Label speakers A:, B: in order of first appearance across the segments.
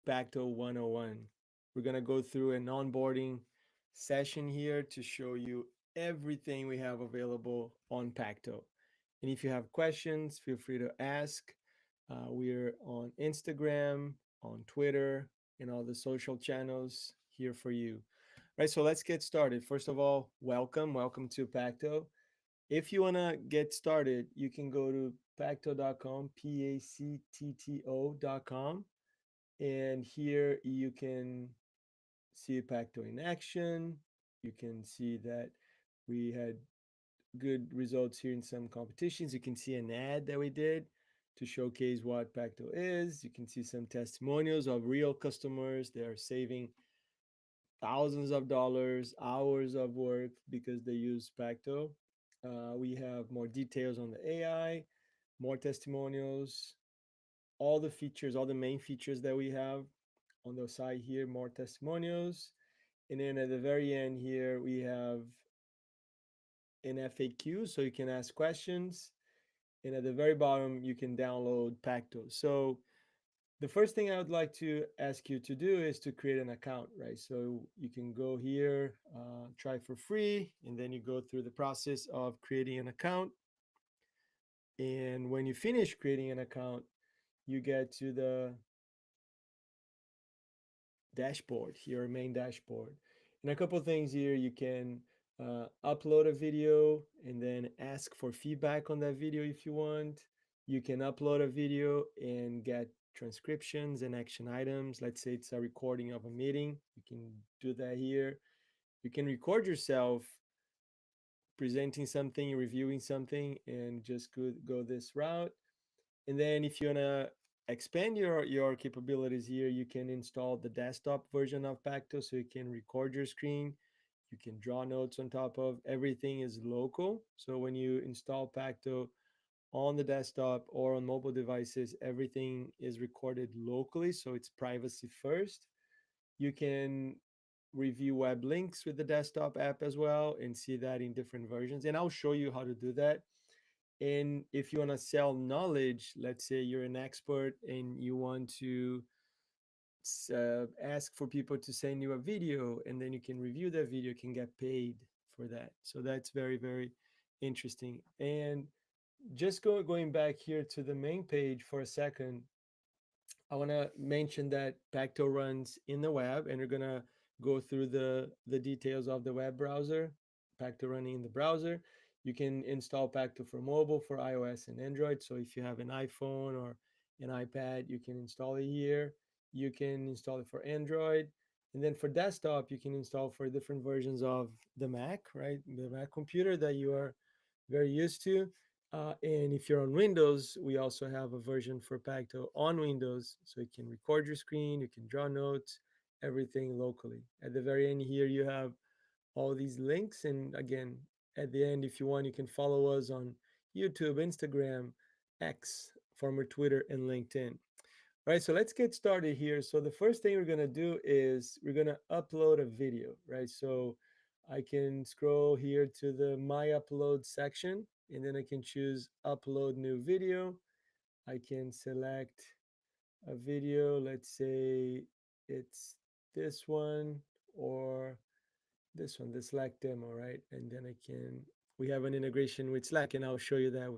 A: Pactto 101. We're going to go through an onboarding session here to show you everything we have available on Pactto. And if you have questions, feel free to ask. We're on Instagram, on Twitter, and all the social channels here for you. Right, so let's get started. First of all, welcome to Pactto. If you want to get started, you can go to pactto.com, Pactto.com, and here you can see Pactto in action. You can see that we had good results here in some competitions. You can see an ad that we did to showcase what Pactto is. You can see some testimonials of real customers. They are saving thousands of dollars, hours of work because they use Pacto. We have more details on the AI, more testimonials, all the features, all the main features that we have on the side here, more testimonials. And then at the very end here, we have an FAQ, so you can ask questions. And at the very bottom, you can download Pacto. So the first thing I would like to ask you to do is to create an account, right? So you can go here, try for free, and then you go through the process of creating an account. And when you finish creating an account, you get to the dashboard, your main dashboard. And a couple of things here, you can upload a video and then ask for feedback on that video if you want. You can upload a video and get transcriptions and action items. Let's say it's a recording of a meeting. You can do that here. You can record yourself presenting something, reviewing something, and just go this route. And then if you wanna expand your capabilities here, you can install the desktop version of Pacto so you can record your screen. You can draw notes on top of everything is local. So when you install Pacto on the desktop or on mobile devices, everything is recorded locally. So it's privacy first. You can review web links with the desktop app as well and see that in different versions. And I'll show you how to do that. And if you want to sell knowledge, let's say you're an expert and you want to ask for people to send you a video and then you can review that video, can get paid for that. So that's very, very interesting. And just going back here to the main page for a second, I want to mention that Pacto runs in the web, and we're going to go through the details of the web browser. Pacto running in the browser. You can install Pacto for mobile, for iOS and Android. So if you have an iPhone or an iPad, you can install it here. You can install it for Android. And then for desktop, you can install for different versions of the Mac, right? The Mac computer that you are very used to. And if you're on Windows, we also have a version for Pacto on Windows. So you can record your screen, you can draw notes, everything locally. At the very end here, you have all these links. And again, at the end, if you want, you can follow us on YouTube, Instagram, X, former Twitter, and LinkedIn. All right, so let's get started here. So the first thing we're gonna do is we're gonna upload a video, right? So I can scroll here to the My Upload section, and then I can choose Upload New Video. I can select a video, let's say it's this one or this one, the Slack demo, right? And then we have an integration with Slack, and I'll show you that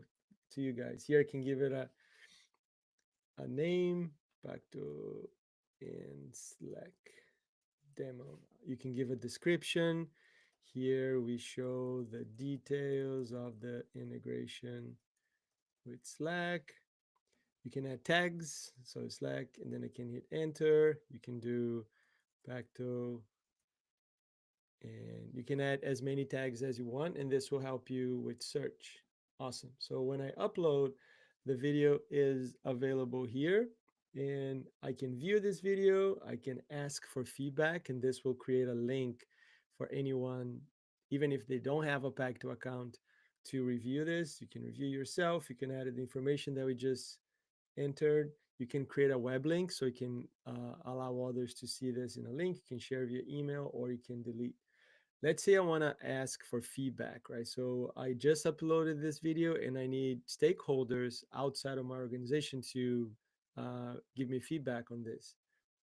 A: to you guys. Here I can give it a name, Pacto in Slack demo. You can give a description. Here we show the details of the integration with Slack. You can add tags, so Slack, and then I can hit enter. You can do Pacto, and you can add as many tags as you want, and this will help you with search. Awesome. So when I upload, the video is available here, and I can view this video. I can ask for feedback, and this will create a link for anyone, even if they don't have a Pacto account, to review this. You can review yourself. You can add the information that we just entered. You can create a web link, so you can allow others to see this in a link. You can share via email, or you can delete. Let's say I want to ask for feedback, right? So I just uploaded this video and I need stakeholders outside of my organization to give me feedback on this.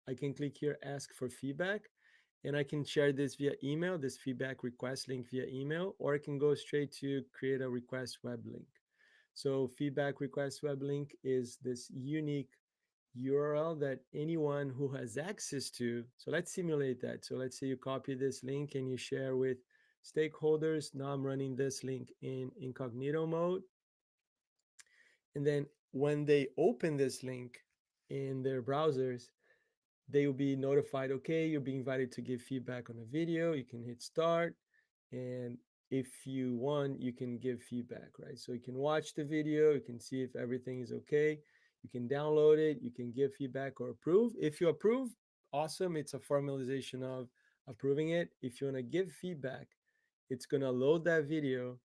A: I can click here, ask for feedback, and I can share this via email, this feedback request link via email, or I can go straight to create a request web link. So feedback request web link is this unique URL that anyone who has access to. So let's simulate that. So let's say you copy this link and you share with stakeholders. Now I'm running this link in incognito mode. And then when they open this link in their browsers, they will be notified, okay, you'll be invited to give feedback on a video. You can hit start. And if you want, you can give feedback, right? So you can watch the video, you can see if everything is okay. You can download it, you can give feedback or approve. If you approve, awesome. It's a formalization of approving it. If you want to give feedback, it's going to load that video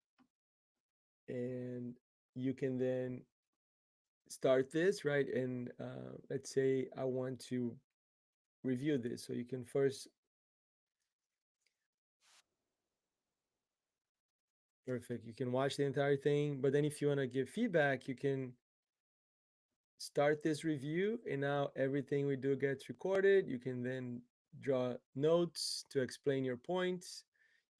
A: and you can then start this, right? And let's say I want to review this. So you can first, perfect. You can watch the entire thing, but then if you want to give feedback, you can start this review, and now everything we do gets recorded. You can then draw notes to explain your points.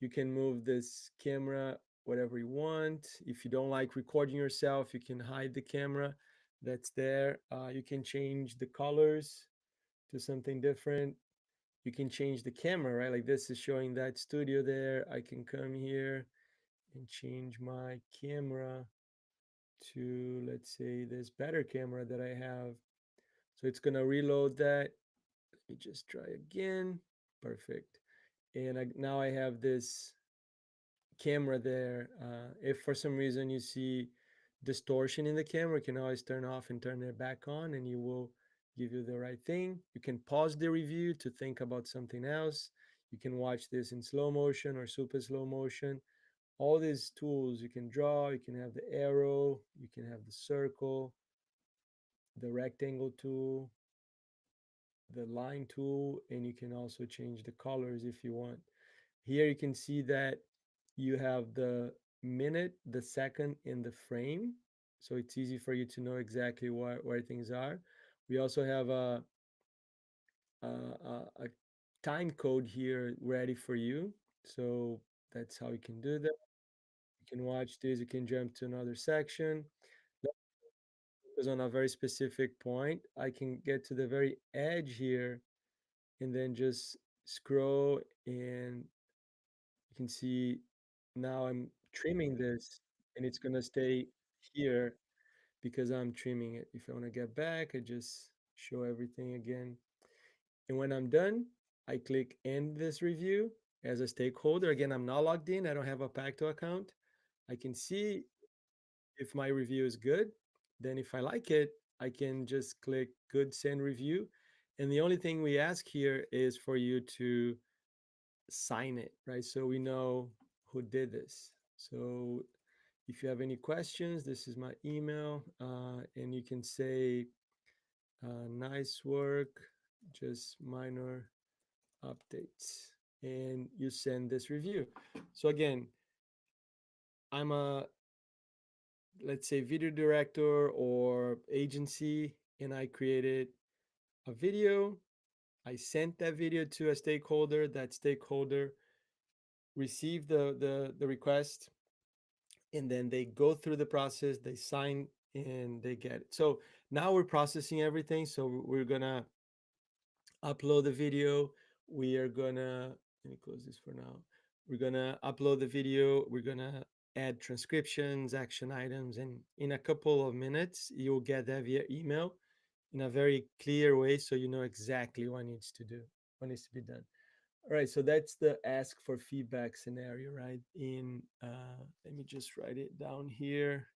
A: You can move this camera whatever you want. If you don't like recording yourself, you can hide the camera that's there. You can change the colors to something different. You can change the camera, right? Like this is showing that studio there. I can come here and change my camera to, let's say, this better camera that I have. So it's gonna reload that. Let me just try again. Perfect. And now I have this camera there. If for some reason you see distortion in the camera, you can always turn off and turn it back on, and you will give you the right thing. You can pause the review to think about something else. You can watch this in slow motion or super slow motion. All these tools you can draw, you can have the arrow, you can have the circle, the rectangle tool, the line tool, and you can also change the colors if you want. Here you can see that you have the minute, the second, and the frame. So it's easy for you to know exactly where things are. We also have a time code here ready for you. So that's how you can do that. You can watch this, you can jump to another section. Because on a very specific point, I can get to the very edge here and then just scroll, and you can see now I'm trimming this and it's gonna stay here because I'm trimming it. If I want to get back, I just show everything again. And when I'm done, I click end this review as a stakeholder. Again, I'm not logged in. I don't have a Pacto account. I can see if my review is good. Then if I like it, I can just click good send review. And the only thing we ask here is for you to sign it, right? So we know who did this. So if you have any questions, this is my email, and you can say, nice work, just minor updates, and you send this review. So again, I'm a, let's say, video director or agency, and I created a video. I sent that video to a stakeholder. That stakeholder received the request, and then they go through the process, they sign, and they get it. So now we're processing everything. So we're gonna upload the video. We are gonna, let me close this for now. We're gonna upload the video. We're gonna add transcriptions, action items, and in a couple of minutes, you'll get that via email in a very clear way, so you know exactly what needs to do, what needs to be done. All right, so that's the ask for feedback scenario, right? In let me just write it down here.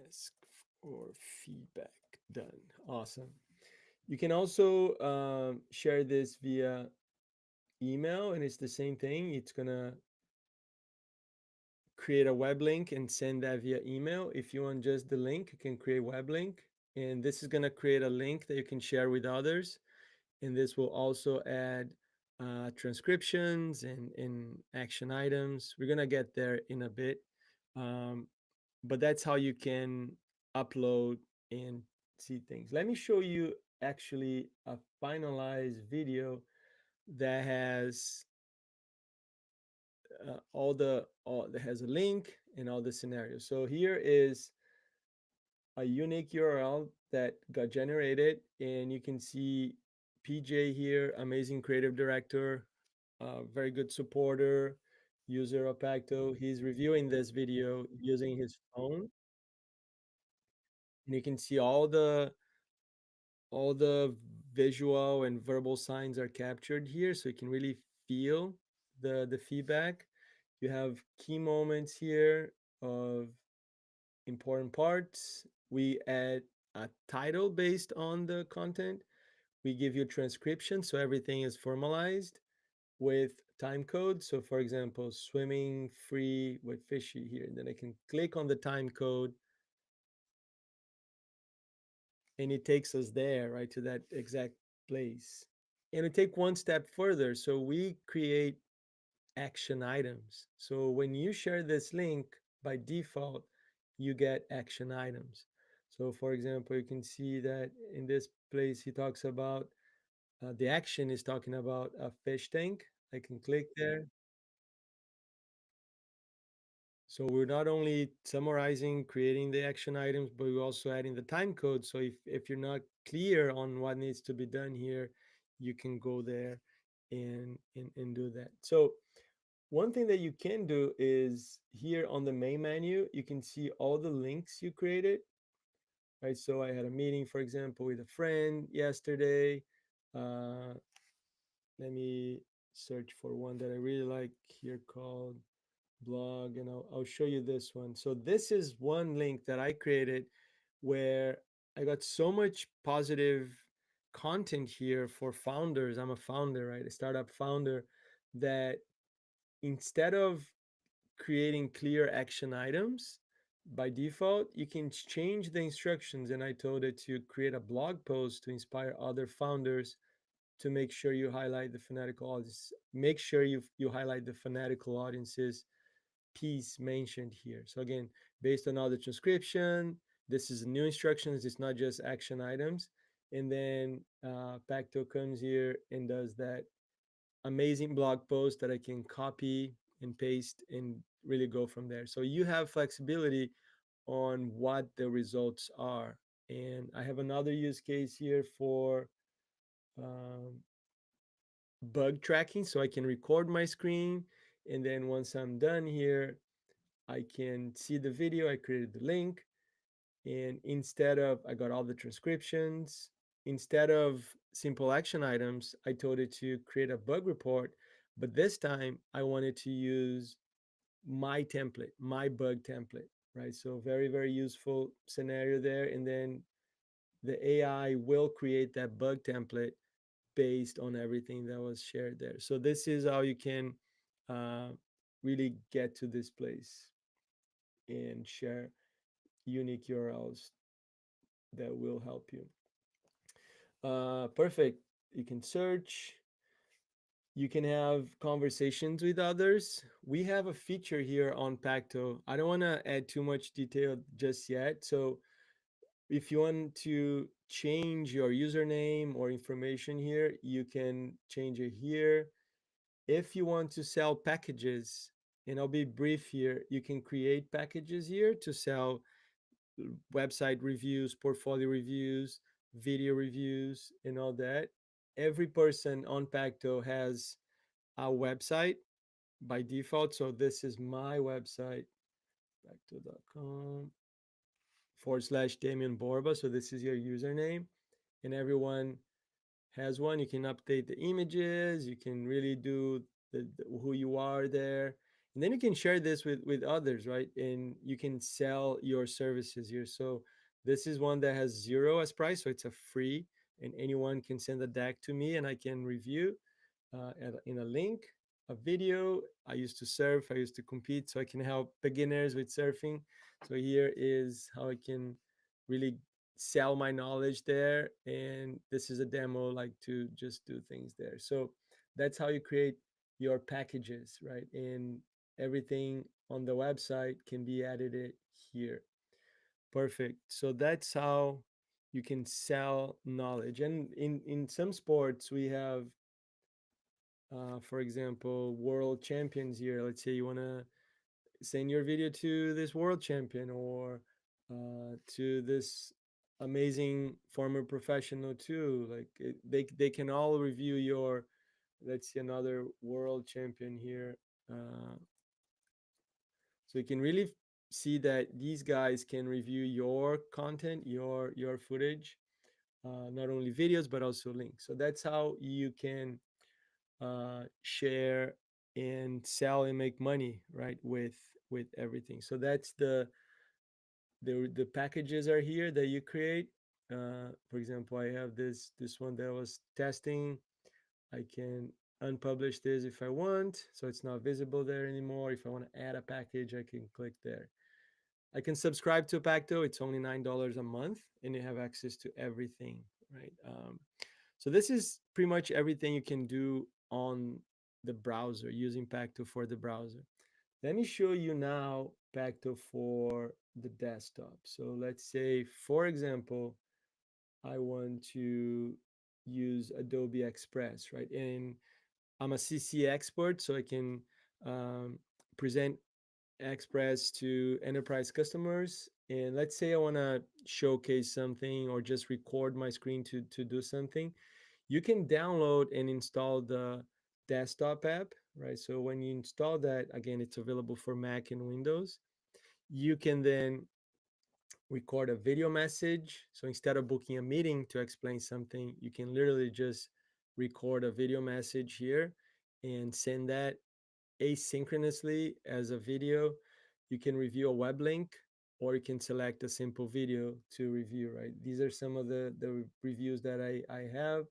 A: Ask for feedback. Done. Awesome. You can also share this via email, and it's the same thing. It's gonna create a web link and send that via email. If you want just the link, you can create web link, and this is gonna create a link that you can share with others. And this will also add transcriptions and action items. We're gonna get there in a bit, but that's how you can upload and see things. Let me show you actually a finalized video that has all that has a link and all the scenarios. So here is a unique URL that got generated, and you can see PJ here, amazing creative director, very good supporter, user of Pacto. He's reviewing this video using his phone, and you can see all the visual and verbal signs are captured here, so you can really feel the feedback. You have key moments here of important parts. We add a title based on the content. We give you transcription, so everything is formalized with time code. So, for example, swimming free with fishy here. Then I can click on the time code, and it takes us there, right, to that exact place. And we take one step further. So, we create action items. So when you share this link, by default, you get action items. So for example, you can see that in this place, he talks about the action is talking about a fish tank. I can click there. So we're not only summarizing, creating the action items, but we're also adding the time code. So if you're not clear on what needs to be done here, you can go there and do that. So one thing that you can do is here on the main menu, you can see all the links you created, right? So I had a meeting, for example, with a friend yesterday. Uh, Let me search for one that I really like here called blog, and I'll show you this one. So this is one link that I created where I got so much positive content here for founders. I'm a founder, right? A startup founder, that instead of creating clear action items by default, you can change the instructions. And I told it to create a blog post to inspire other founders to make sure you highlight the fanatical audience. Make sure you highlight the fanatical audiences piece mentioned here. So again, based on all the transcription, this is new instructions. It's not just action items. And then Pacto comes here and does that amazing blog post that I can copy and paste and really go from there. So you have flexibility on what the results are. And I have another use case here for um, bug tracking. So I can record my screen. And then once I'm done here, I can see the video. I created the link. And instead of, I got all the transcriptions. Instead of simple action items, I told it to create a bug report. But this time I wanted to use my template, my bug template, right? So very, very useful scenario there. And then the AI will create that bug template based on everything that was shared there. So this is how you can uh, really get to this place and share unique URLs that will help you. Perfect. You can search. You can have conversations with others. We have a feature here on Pacto. I don't want to add too much detail just yet. So if you want to change your username or information here, you can change it here. If you want to sell packages, and I'll be brief here, you can create packages here to sell website reviews, portfolio reviews, video reviews, and all that. Every person on Pacto has a website by default. So this is my website, pacto.com/ Damian Borba. So this is your username, and everyone has one. You can update the images. You can really do who you are there, and then you can share this with others, right? And you can sell your services here. So this is one that has zero as price, so it's a free, and anyone can send a deck to me, and I can review in a link, a video. I used to surf, I used to compete, so I can help beginners with surfing. So here is how I can really sell my knowledge there. And this is a demo, like to just do things there. So that's how you create your packages, right? And everything on the website can be edited here. Perfect. So that's how you can sell knowledge. And in some sports we have, for example, world champions here. Let's say you want to send your video to this world champion, or to this amazing former professional too. Like they can all review your, let's see, another world champion here. uh, so you can really see that these guys can review your content, your footage, not only videos but also links. So that's how you can share and sell and make money, right, with everything. So that's the packages are here that you create. For example, I have this one that I was testing. I can unpublish this if I want, so it's not visible there anymore. If I want to add a package, I can click there. I can subscribe to Pacto. It's only $9 a month, and you have access to everything, right? So this is pretty much everything you can do on the browser, using Pacto for the browser. Let me show you now Pacto for the desktop. So let's say, for example, I want to use Adobe Express, right? And I'm a CC expert, so I can um, present Express to enterprise customers. And let's say I want to showcase something or just record my screen to do something. You can download and install the desktop app, right? So when you install that, again, it's available for Mac and Windows. You can then record a video message. So instead of booking a meeting to explain something, you can literally just record a video message here and send that asynchronously as a video. You can review a web link, or you can select a simple video to review, right? These are some of the reviews that I have.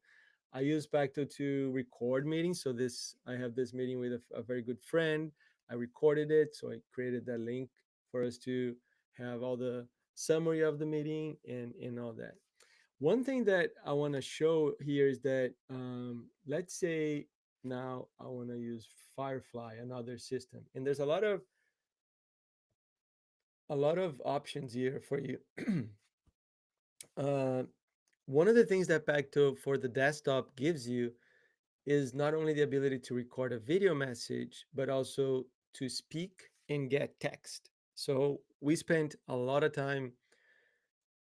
A: I use Pacto to record meetings. So this, I have this meeting with a very good friend. I recorded it, so I created that link for us to have all the summary of the meeting and all that. One thing that I want to show here is that, let's say now I want to use Firefly, another system, and there's a lot of options here for you. uh, One of the things that Pacto for the desktop gives you is not only the ability to record a video message, but also to speak and get text. So we spent a lot of time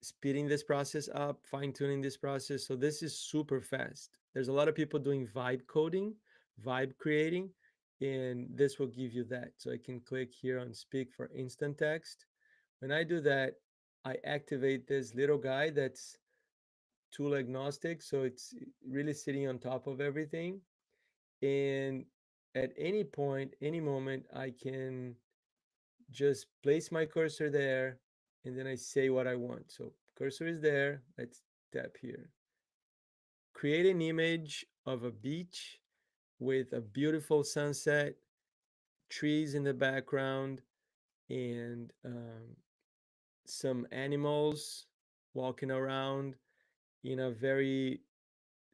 A: speeding this process up, fine tuning this process. So this is super fast. There's a lot of people doing vibe coding, vibe creating, and this will give you that. So I can click here on speak for instant text. When I do that, I activate this little guy that's tool agnostic. So it's really sitting on top of everything. And at any point, any moment, I can just place my cursor there, and then I say what I want. So cursor is there. Let's tap here. Create an image of a beach with a beautiful sunset, trees in the background, and some animals walking around in a very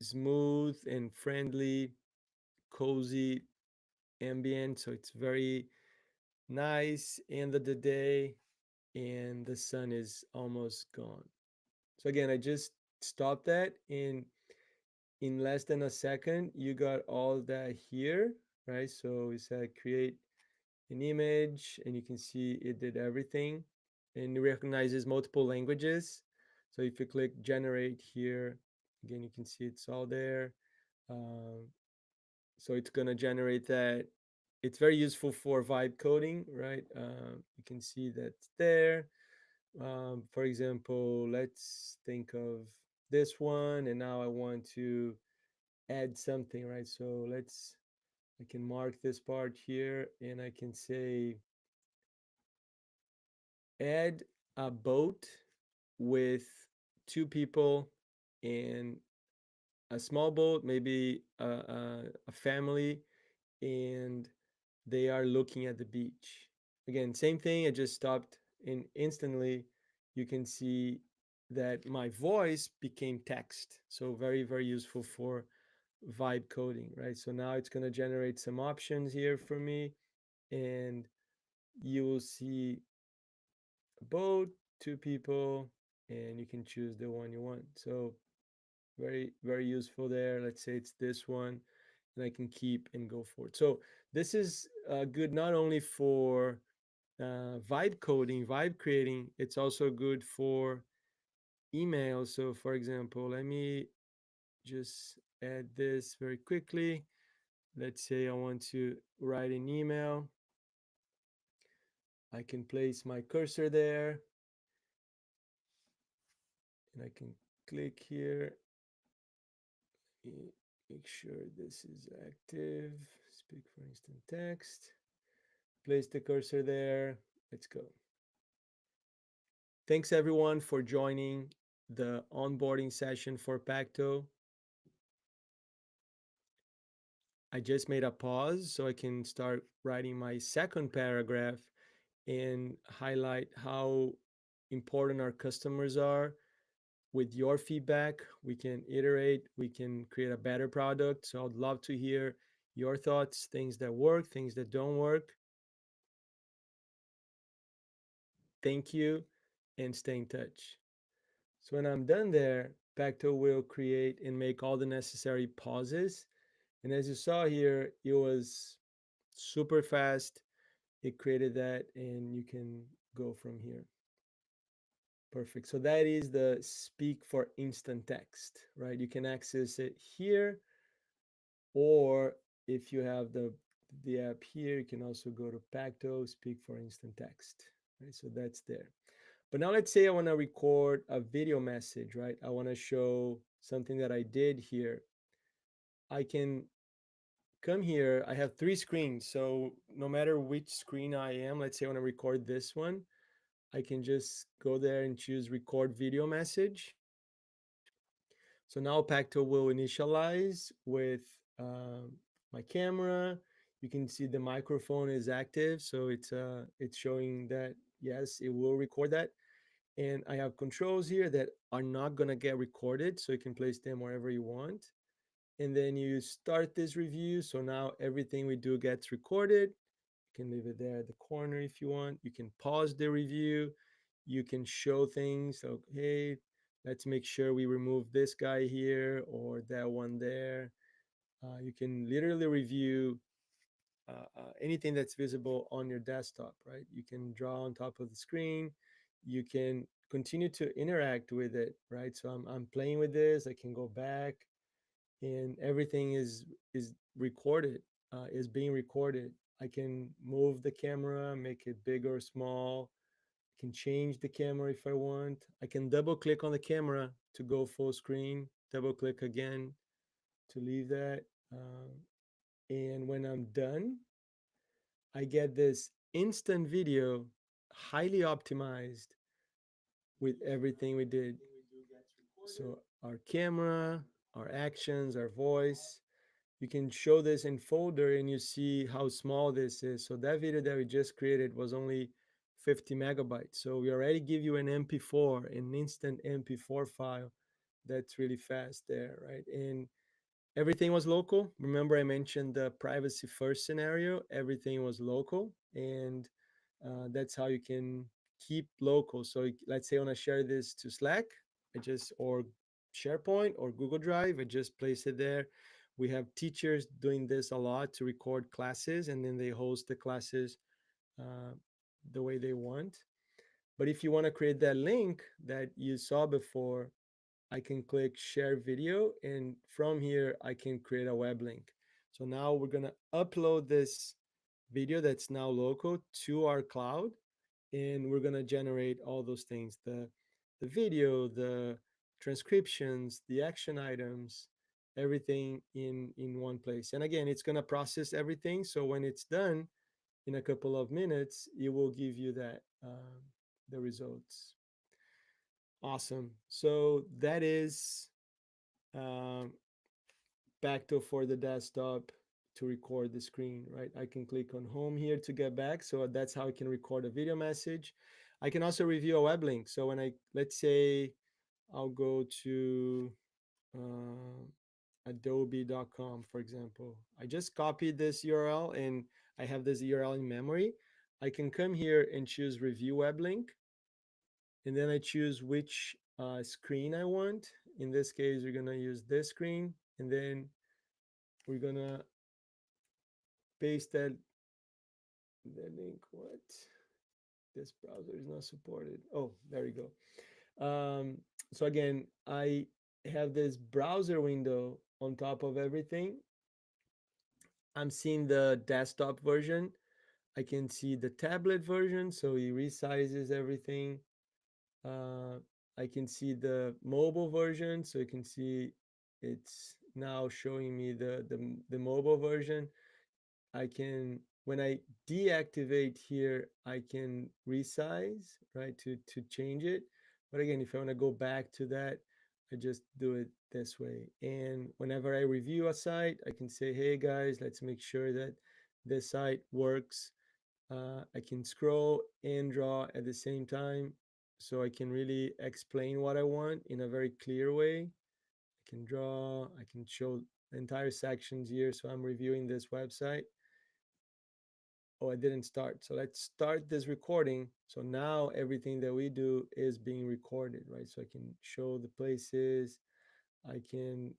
A: smooth and friendly, cozy ambient. So it's very nice end of the day, and the sun is almost gone. So again, I just stopped that, and in less than a second, you got all that here, right? So we said create an image, and you can see it did everything, and it recognizes multiple languages. So if you click generate here, again, you can see it's all there. Um, so it's gonna generate that. It's very useful for vibe coding, right? You can see that's there. For example, let's think of this one, and now I want to add something, right? So I can mark this part here, and I can say add a boat with two people and a small boat, maybe a family, and they are looking at the beach. Again, same thing, I just stopped, and instantly you can see that my voice became text. So very, very useful for vibe coding, right? So now it's going to generate some options here for me, and you will see a boat, two people, and you can choose the one you want. So very, very useful there. Let's say it's this one, and I can keep and go forward. So this is good not only for vibe coding, vibe creating, it's also good for email. So for example, let me just add this very quickly. Let's say I want to write an email. I can place my cursor there and I can click here. Make sure this is active. Speak for instant text. Place the cursor there. Let's go. Thanks everyone for joining the onboarding session for Pacto. I just made a pause so I can start writing my second paragraph and highlight how important our customers are. With your feedback, we can iterate, we can create a better product. So I'd love to hear your thoughts, things that work, things that don't work. Thank you and stay in touch. So when I'm done there, Pacto will create and make all the necessary pauses. And as you saw here, it was super fast. It created that and you can go from here. Perfect. So that is the speak for instant text, right? You can access it here, or if you have the app here, you can also go to Pacto, speak for instant text, right? So that's there. But now let's say I want to record a video message, right? I want to show something that I did here. I can come here. I have three screens. So no matter which screen I am, let's say I want to record this one, I can just go there and choose record video message. So now Pacto will initialize with my camera. You can see the microphone is active, so it's showing that yes, it will record that. And I have controls here that are not gonna get recorded, so you can place them wherever you want. And then you start this review. So now everything we do gets recorded. You can leave it there at the corner if you want. You can pause the review. You can show things. So, hey, let's make sure we remove this guy here or that one there. You can literally review anything that's visible on your desktop, right? You can draw on top of the screen. You can continue to interact with it, right? So I'm playing with this. I can go back and everything is recorded, is being recorded. I can move the camera, make it big or small. I can change the camera if I want. I can double click on the camera to go full screen, double click again to leave that. And when I'm done, I get this instant video, highly optimized with everything we did. So our camera, our actions, our voice, you can show this in folder and you see how small this is. So that video that we just created was only 50 megabytes. So we already give you an MP4, an instant MP4 file. That's really fast there, right? And everything was local. Remember, I mentioned the privacy first scenario. Everything was local, and that's how you can keep local. So let's say I want to share this to Slack, I just or SharePoint or Google Drive. I just place it there. We have teachers doing this a lot to record classes, and then they host the classes uh, the way they want. But if you want to create that link that you saw before, I can click share video, and from here I can create a web link. So now we're gonna upload this video that's now local to our cloud, and we're gonna generate all those things, the video, the transcriptions, the action items, everything in one place. And again, it's gonna process everything. So when it's done in a couple of minutes, it will give you that the results. Awesome. So that is um, Pacto for the desktop to record the screen, right? I can click on home here to get back. So that's how I can record a video message. I can also review a web link. So when let's say I'll go to adobe.com, for example. I just copied this URL and I have this URL in memory. I can come here and choose review web link. and then I choose which screen I want. In this case, we're gonna use this screen, and then we're gonna paste that link. What? This browser is not supported. Oh, there we go. So again, I have this browser window on top of everything. I'm seeing the desktop version. I can see the tablet version, so it resizes everything. Uh, I can see the mobile version, so you can see it's now showing me the mobile version. I can, when I deactivate here, I can resize, right, to change it. But again, if I want to go back to that, I just do it this way. And whenever I review a site, I can say, hey guys, let's make sure that this site works. I can scroll and draw at the same time, so I can really explain what I want in a very clear way. I can draw, I can show entire sections here. So I'm reviewing this website. Oh, I didn't start. So let's start this recording. So now everything that we do is being recorded, right? So I can show the places, I can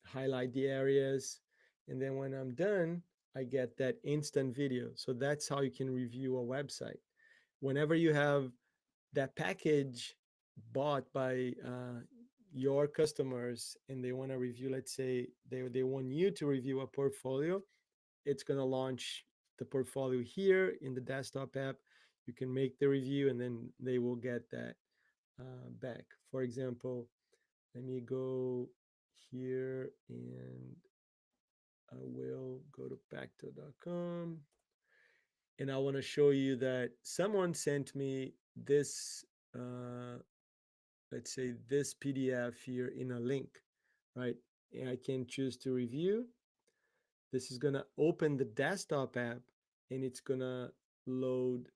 A: highlight the areas, and then when I'm done, I get that instant video. So that's how you can review a website. Whenever you have that package bought by your customers and they want to review, let's say they want you to review a portfolio, it's going to launch the portfolio here in the desktop app. You can make the review and then they will get that back. For example, let me go here and I will go to pacto.com and I want to show you that someone sent me this, let's say this PDF here in a link, right? And I can choose to review. This is going to open the desktop app and it's going to load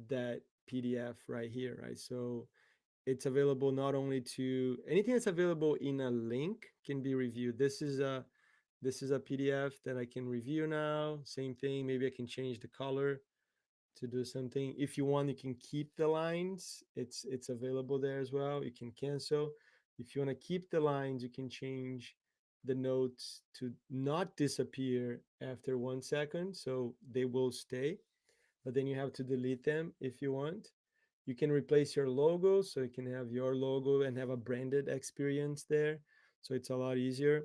A: that PDF right here, right? So it's available not only to anything that's available in a link can be reviewed. This is a PDF that I can review now. Same thing, maybe I can change the color to do something. If you want, you can keep the lines. It's available there as well. You can cancel. If you want to keep the lines, you can change the notes to not disappear after 1 second, so they will stay. But then you have to delete them if you want. You can replace your logo, so you can have your logo and have a branded experience there. So it's a lot easier.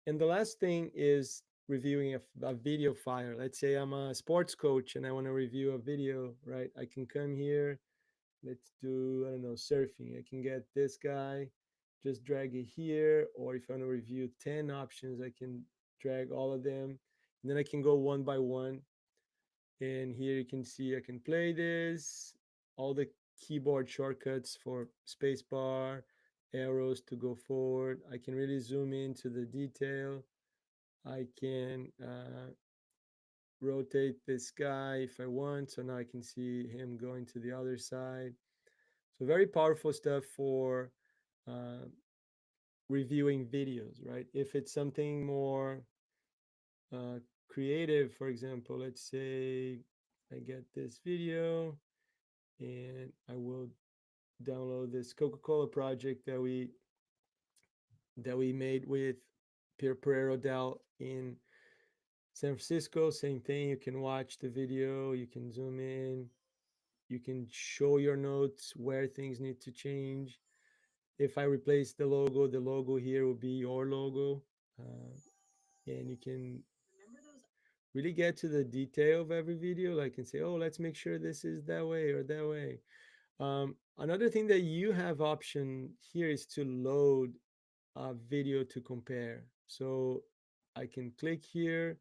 A: And the last thing is reviewing a video file. Let's say I'm a sports coach and I want to review a video, right? I can come here. Let's do, I don't know, surfing. I can get this guy, just drag it here. Or if I want to review 10 options, I can drag all of them. And then I can go one by one. And here you can see I can play this, all the keyboard shortcuts for spacebar, arrows to go forward. I can really zoom into the detail. I can rotate this guy if I want. So now I can see him going to the other side. So very powerful stuff for uh, reviewing videos, right? If it's something more uh, creative, for example, let's say I get this video and I will download this Coca-Cola project that we made with Pierre Pereiro Del in San Francisco. Same thing. You can watch the video, you can zoom in, you can show your notes where things need to change. If I replace the logo here will be your logo. And you can really get to the detail of every video, like and say, oh, let's make sure this is that way or that way. Another thing that you have option here is to load a video to compare. So I can click here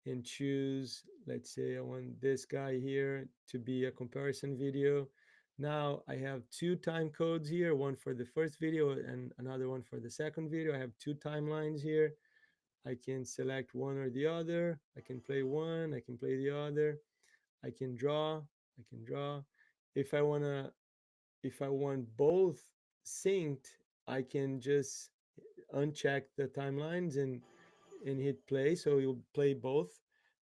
A: and choose, let's say I want this guy here to be a comparison video. Now I have two time codes here, one for the first video and another one for the second video. I have two timelines here. I can select one or the other. I can play one, I can play the other. I can draw, I can draw. If I want to, if I want both synced, I can just uncheck the timelines and hit play. So you'll play both.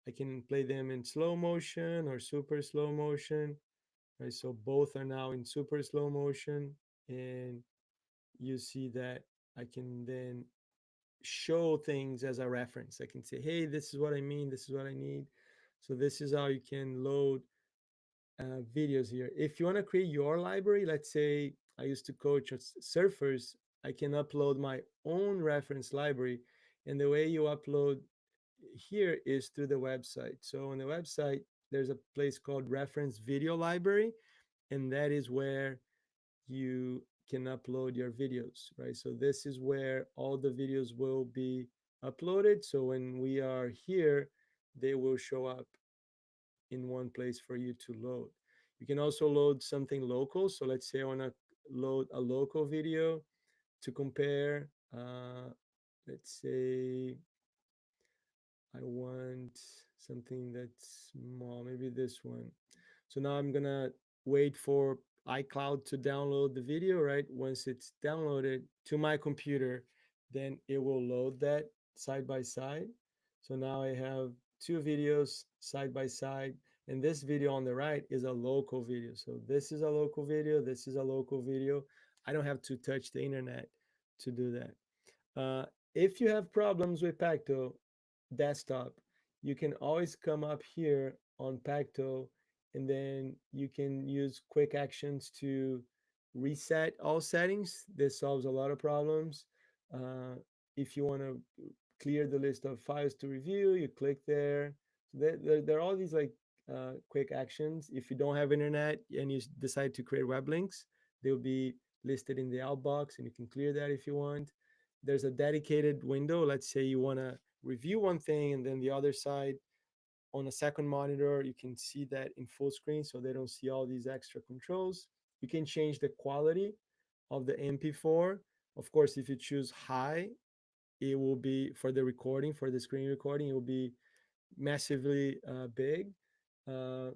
A: I can play them in slow motion or super slow motion, right? So both are now in super slow motion, and you see that I can then show things as a reference. I can say, hey, this is what I mean, this is what I need. So this is how you can load videos here. If you want to create your library, let's say I used to coach surfers, I can upload my own reference library. And the way you upload here is through the website. So on the website, there's a place called Reference Video Library, and that is where you can upload your videos, right? So this is where all the videos will be uploaded. So when we are here, they will show up in one place for you to load. You can also load something local. So let's say I want to load a local video to compare. Let's say I want something that's small, maybe this one. So now I'm gonna wait for iCloud to download the video, right? Once it's downloaded to my computer, then it will load that side by side. So now I have two videos side by side, and this video on the right is a local video. So this is a local video, this is a local video. I don't have to touch the internet to do that. If you have problems with Pacto desktop, you can always come up here on Pacto, and then you can use quick actions to reset all settings. This solves a lot of problems. Uh, if you want to clear the list of files to review, you click there. So there are all these like quick actions. If you don't have internet and you decide to create web links, they'll be listed in the outbox, and you can clear that if you want. There's a dedicated window. Let's say you want to review one thing, and then the other side on a second monitor, you can see that in full screen, so they don't see all these extra controls. You can change the quality of the MP4. Of course, if you choose high, it will be for the recording, for the screen recording, it will be massively big. Uh,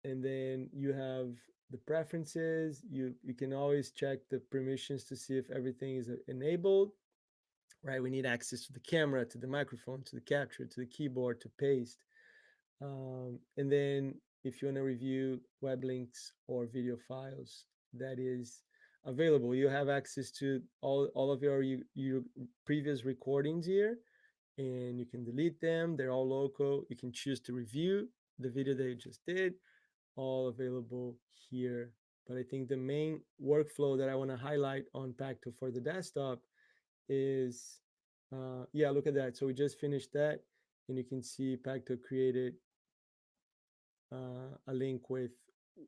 A: and then you have the preferences. You can always check the permissions to see if everything is enabled, right? We need access to the camera, to the microphone, to the capture, to the keyboard, to paste. And then if you want to review web links or video files, that is available. You have access to all of your previous recordings here, and you can delete them. They're all local. You can choose to review the video that you just did, all available here. But I think the main workflow that I want to highlight on Pacto for the desktop is, yeah, look at that. So we just finished that, and you can see Pacto created a link with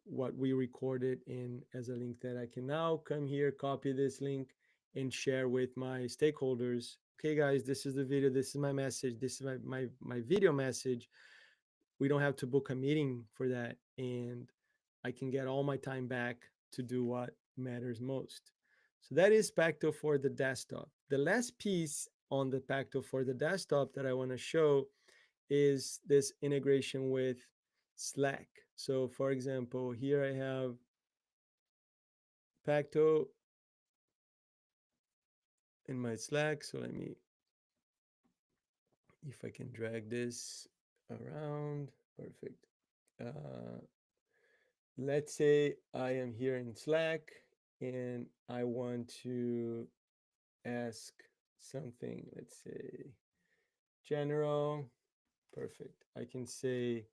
A: what we recorded in as a link that I can now come here, copy this link, and share with my stakeholders. Okay, guys, this is the video. This is my message. This is my video message. We don't have to book a meeting for that, and I can get all my time back to do what matters most. So that is Pacto for the desktop. The last piece on the Pacto for the desktop that I want to show is this integration with Slack. So for example, here I have Pacto in my Slack. So let me, if I can drag this around, perfect. Uh, let's say I am here in Slack and I want to ask something, let's say general, perfect. I can say,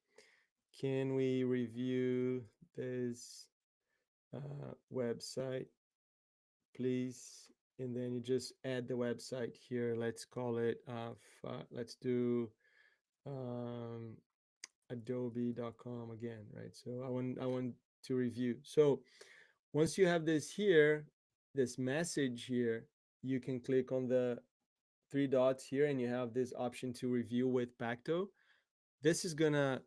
A: can we review this website, please? And then you just add the website here. Let's call it, let's do um, adobe.com again, right? So I want to review. So once you have this here, this message here, you can click on the three dots here, and you have this option to review with Pacto. This is gonna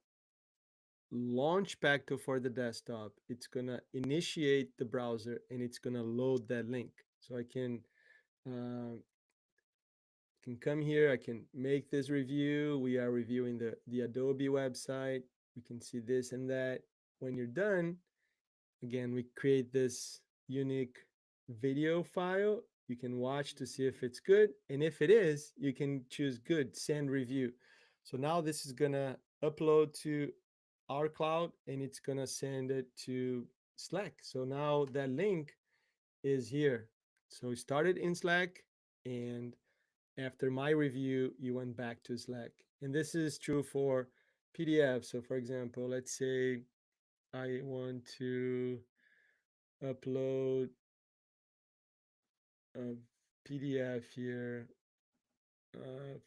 A: launch Pacto for the desktop. It's gonna initiate the browser, and it's gonna load that link. So I uh, can come here. I can make this review. We are reviewing the Adobe website. We can see this and that. When you're done, again, we create this unique video file. You can watch to see if it's good. And if it is, you can choose good, send review. So now this is gonna upload to our cloud, and it's gonna send it to Slack. So now that link is here. So it started in Slack, and after my review, you went back to Slack. And this is true for PDF. So for example, let's say I want to upload a PDF here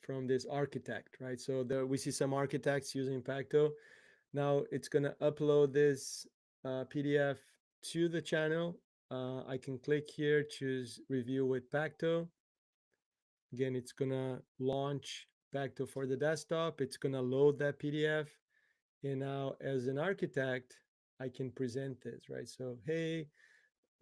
A: from this architect, right? So there we see some architects using Pacto. Now it's gonna upload this PDF to the channel. I can click here, choose review with Pacto. Again, it's gonna launch Pacto for the desktop. It's gonna load that PDF. And now as an architect, I can present this, right? So, hey,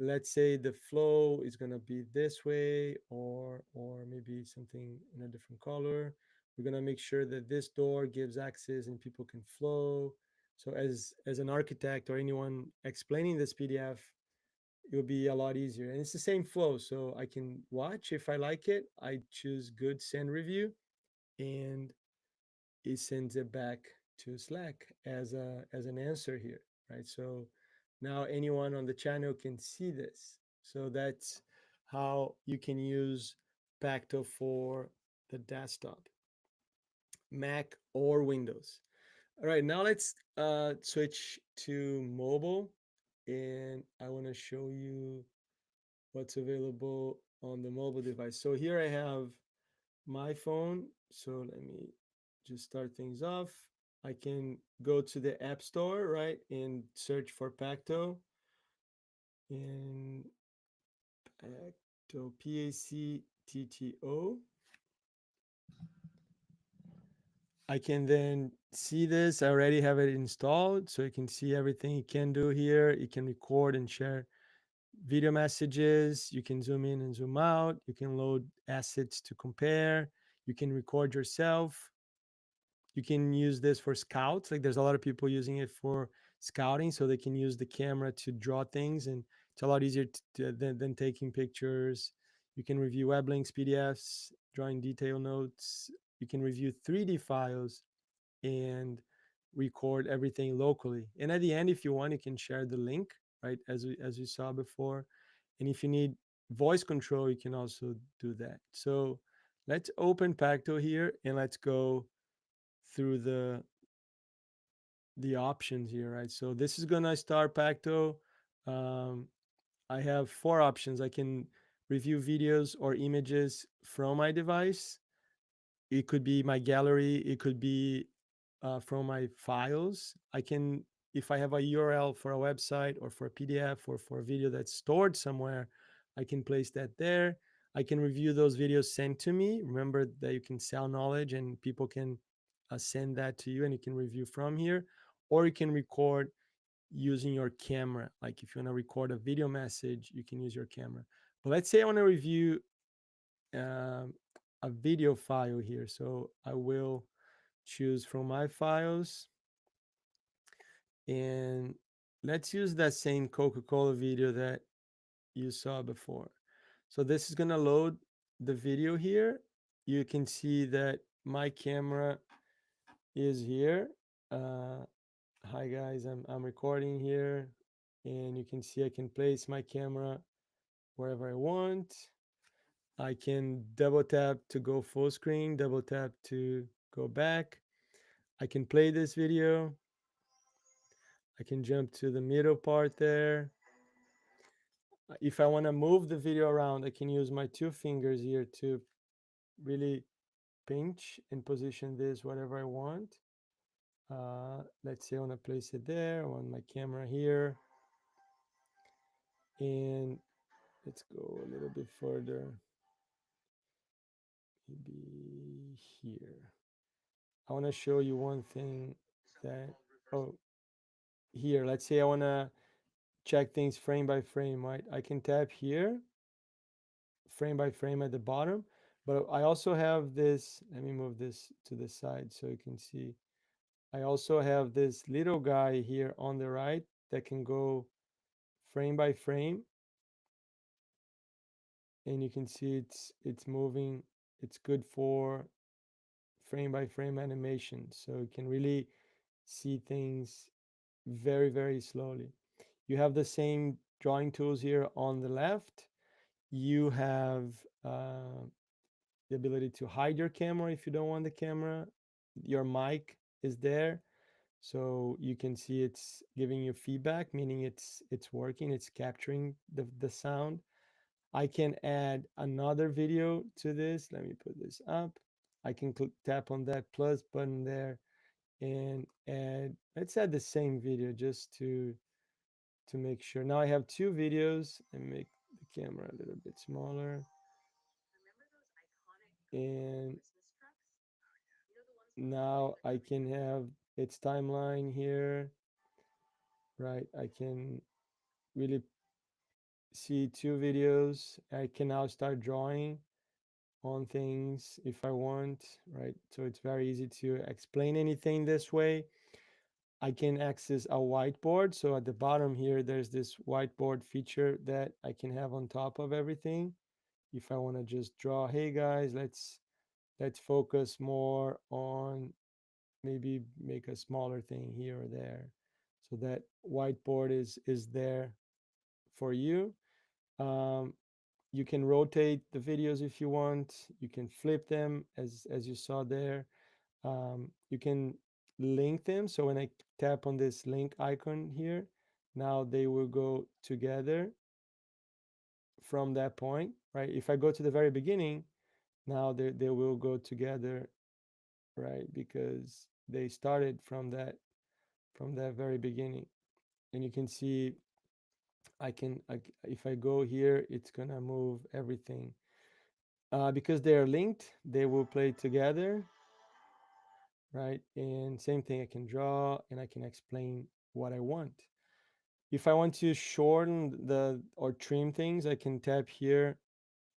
A: let's say the flow is going to be this way, or maybe something in a different color. We're going to make sure that this door gives access and people can flow. So as an architect or anyone explaining this PDF, it will be a lot easier, and it's the same flow. So I can watch. If I like it, I choose good, send review, and it sends it back to Slack as an answer here, right? So now anyone on the channel can see this. So that's how you can use Pacto for the desktop, Mac or Windows. All right, now let's switch to mobile, and I want to show you what's available on the mobile device. So here I have my phone. So let me just start things off. I can go to the App Store, right, and search for Pacto. And Pacto, Pactto. I can then see this. I already have it installed, so you can see everything you can do here. You can record and share video messages. You can zoom in and zoom out. You can load assets to compare. You can record yourself. You can use this for scouts. Like there's a lot of people using it for scouting, so they can use the camera to draw things, and it's a lot easier than taking pictures. You can review web links, PDFs, drawing detail notes. You can review 3D files and record everything locally. And at the end, if you want, you can share the link, right? As we saw before. And if you need voice control, you can also do that. So let's open Pacto here, and let's go through the options here, right? So this is gonna start Pacto. Um, I have four options. I can review videos or images from my device. It could be my gallery. It could be from my files. I can, if I have a URL for a website or for a PDF or for a video that's stored somewhere, I can place that there. I can review those videos sent to me. Remember that you can sell knowledge and people can send that to you and you can review from here. Or you can record using your camera. Like if you want to record a video message, you can use your camera. But let's say I want to review um, a video file here. So I will choose from my files, and let's use that same Coca-Cola video that you saw before. So this is going to load the video here. You can see that my camera is here. Hi guys, I'm recording here, and you can see I can place my camera wherever I want. I can double tap to go full screen, double tap to go back. I can play this video. I can jump to the middle part there. If I want to move the video around, I can use my two fingers here to really pinch and position this whatever I want. Let's say I want to place it there. I want my camera here. And let's go a little bit further. Maybe here. I want to show you one thing that, oh, here, let's say I want to check things frame by frame, right? I can tap here, frame by frame at the bottom, but I also have this, let me move this to the side so you can see. I also have this little guy here on the right that can go frame by frame, and you can see it's moving. It's good for frame by frame animation, so you can really see things very, very slowly. You have the same drawing tools here on the left. You have the ability to hide your camera if you don't want the camera. Your mic is there, so you can see it's giving you feedback, meaning it's working, it's capturing the sound. I can add another video to this. Let me put this up. I can tap on that plus button there and add, let's add the same video just to make sure. Now I have two videos and make the camera a little bit smaller. And now I can have its timeline here, right? I can really see two videos. I can now start drawing on things if I want, right? So it's very easy to explain anything this way. I can access a whiteboard. So at the bottom here, there's this whiteboard feature that I can have on top of everything. If I want to just draw, hey guys, let's focus more on maybe make a smaller thing here or there. So that whiteboard is there for you. Um, you can rotate the videos if you want. You can flip them as you saw there. You can link them. So when I tap on this link icon here, now they will go together from that point, right? If I go to the very beginning, now they will go together, right? Because they started from that very beginning. And you can see if I go here, it's gonna move everything. Because they're linked, they will play together, right? And same thing, I can draw and I can explain what I want. If I want to shorten the or trim things, I can tap here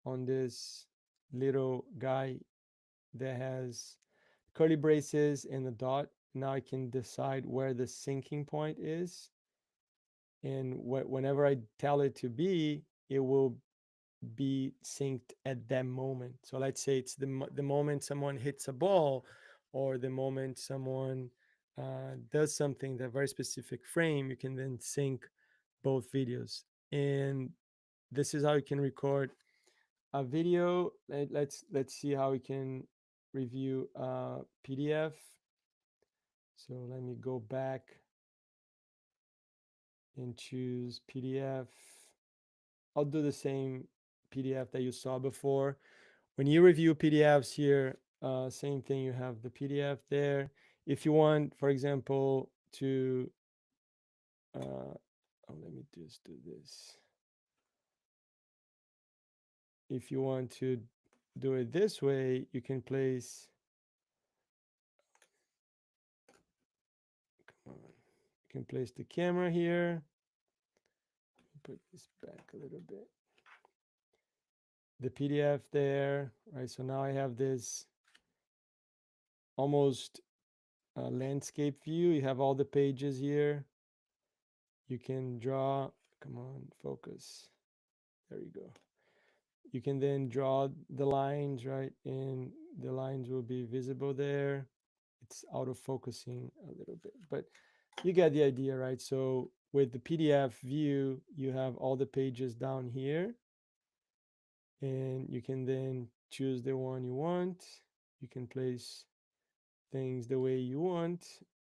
A: on this little guy that has curly braces and a dot. Now I can decide where the syncing point is. And whenever I tell it to be, it will be synced at that moment. So let's say it's the moment someone hits a ball or the moment someone does something, that very specific frame, you can then sync both videos. And this is how you can record a video. Let's see how we can review PDF. So let me go back and choose PDF. I'll do the same PDF that you saw before. When you review PDFs here, same thing, you have the PDF there. If you want, for example, to, let me just do this. If you want to do it this way, you can place, come on, you can place the camera here. Put this back a little bit. The PDF there, right? So now I have this almost landscape view. You have all the pages here. You can draw, come on, focus. There you go. You can then draw the lines, right? And the lines will be visible there. It's out of focusing a little bit, but you get the idea, right? So with the PDF view, you have all the pages down here, and you can then choose the one you want. You can place things the way you want.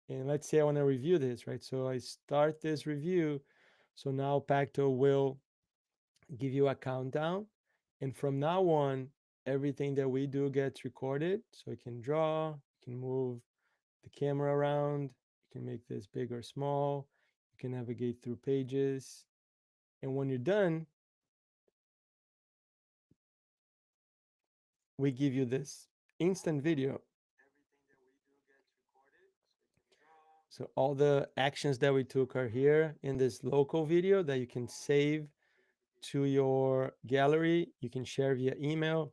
A: And let's say I want to review this, right? So I start this review. So now Pacto will give you a countdown. And from now on, everything that we do gets recorded. So you can draw, you can move the camera around, you can make this big or small, you can navigate through pages. And when you're done, we give you this instant video. So all the actions that we took are here in this local video that you can save to your gallery. You can share via email.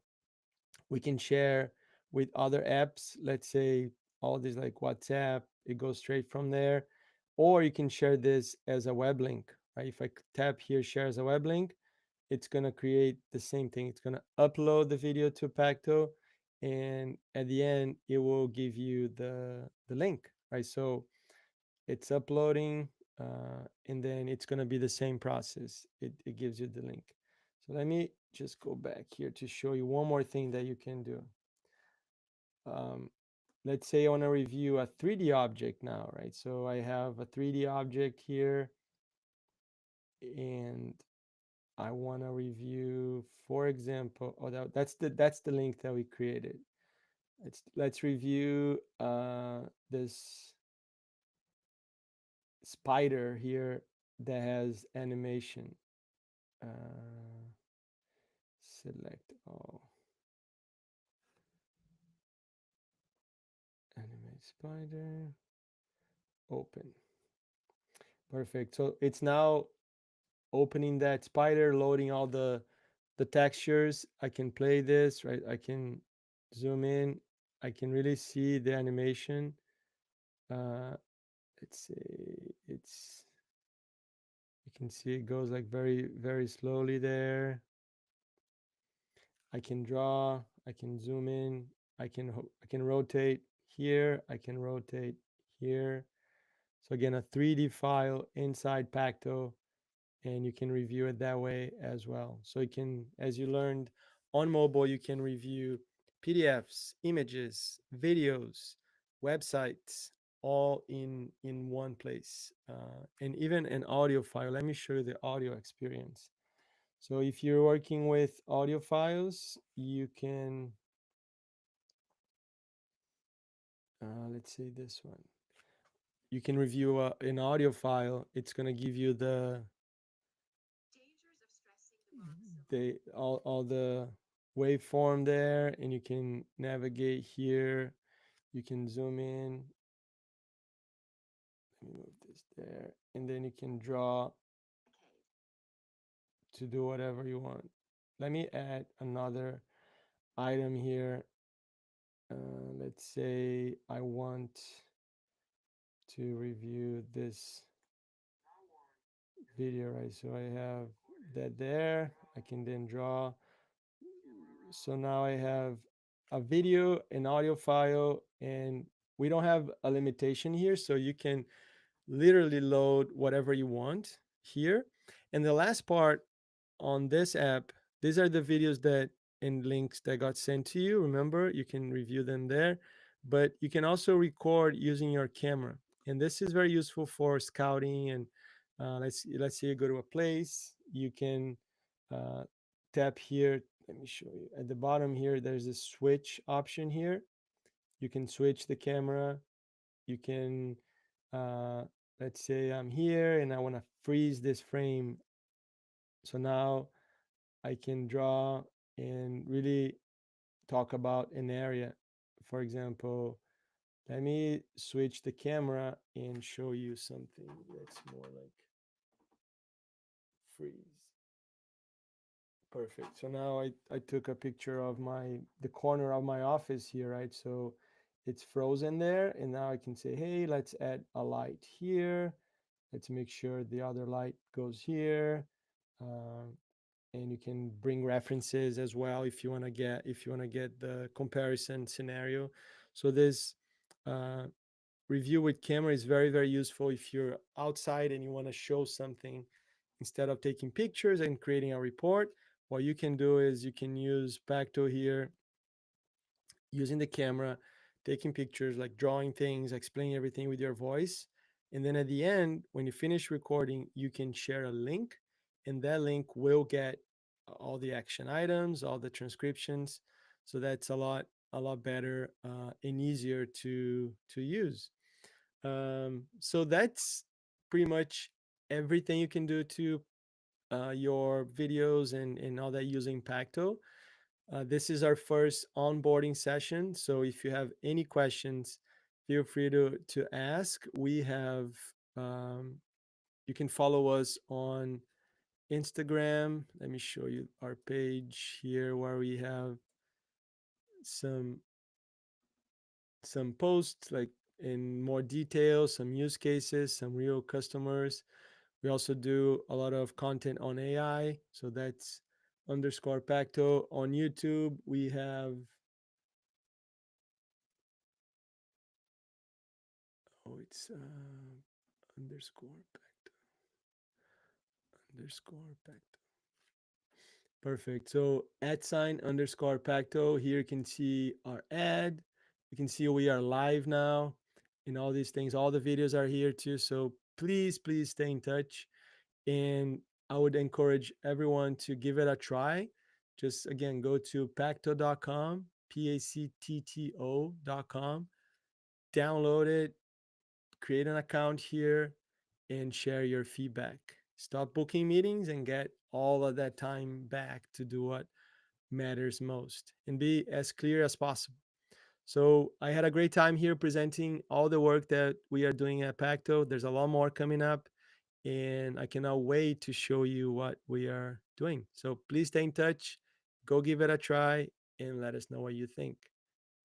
A: We can share with other apps. Let's say all these like WhatsApp, it goes straight from there. Or you can share this as a web link, right? If I tap here, share as a web link, it's going to create the same thing. It's going to upload the video to Pacto. And at the end, it will give you the link, right? So It's uploading, and then it's going to be the same process. It gives you the link. So let me just go back here to show you one more thing that you can do. um, let's say I want to review a 3D object now, right? So I have a 3D object here, and I want to review, for example, oh, that's the link that we created. Let's review this spider here that has animation. Select all, animate spider, open. Perfect. So it's now opening that spider, loading all the textures. I can play this, right? I can zoom in. I can really see the animation. Uh, let's say it's, you can see it goes like very, very slowly there. I can draw, I can zoom in, I can rotate here, I can rotate here. So again, a 3D file inside Pacto, and you can review it that way as well. So you can, as you learned on mobile, you can review PDFs, images, videos, websites, all in one place, and even an audio file. Let me show you the audio experience. So if you're working with audio files, you can, let's say this one. You can review an audio file. It's gonna give you all the waveform there, and you can navigate here. You can zoom in. Let me move this there, and then you can draw to do whatever you want. Let me add another item here. Let's say I want to review this video, right? So I have that there. I can then draw. So now I have a video, an audio file, and we don't have a limitation here. So you can literally load whatever you want here. And the last part on this app, these are the videos that and links that got sent to you. Remember, you can review them there, but you can also record using your camera. And this is very useful for scouting. And let's say you go to a place, you can uh, tap here. Let me show you. At the bottom here, there's a switch option here. You can switch the camera. You can, uh, let's say I'm here and I want to freeze this frame. So now I can draw and really talk about an area. For example, let me switch the camera and show you something that's more like freeze. Perfect. So now I took a picture of the corner of my office here, right? So it's frozen there. And now I can say, hey, let's add a light here. Let's make sure the other light goes here. Um, and you can bring references as well if you want to get the comparison scenario. So this uh, review with camera is very, very useful if you're outside and you want to show something. Instead of taking pictures and creating a report, what you can do is you can use Pacto here, using the camera, taking pictures, like drawing things, explaining everything with your voice. And then at the end, when you finish recording, you can share a link, and that link will get all the action items, all the transcriptions. So that's a lot better and easier to use. So that's pretty much everything you can do to your videos and all that using Pacto. This is our first onboarding session. So if you have any questions, feel free to ask. You can follow us on Instagram. Let me show you our page here where we have some some posts like in more detail, some use cases, some real customers. We also do a lot of content on AI. So that's underscore Pacto. On YouTube, we have, oh, it's underscore Pacto underscore Pacto. Perfect. So at sign underscore Pacto. Here you can see our ad. You can see we are live now and all these things. All the videos are here too. So please, please stay in touch. And I would encourage everyone to give it a try. Just again, go to pacto.com, pactto.com, download it, create an account here, and share your feedback. Stop booking meetings and get all of that time back to do what matters most and be as clear as possible. So I had a great time here presenting all the work that we are doing at Pacto. There's a lot more coming up, and I cannot wait to show you what we are doing. So please stay in touch, go give it a try, and let us know what you think.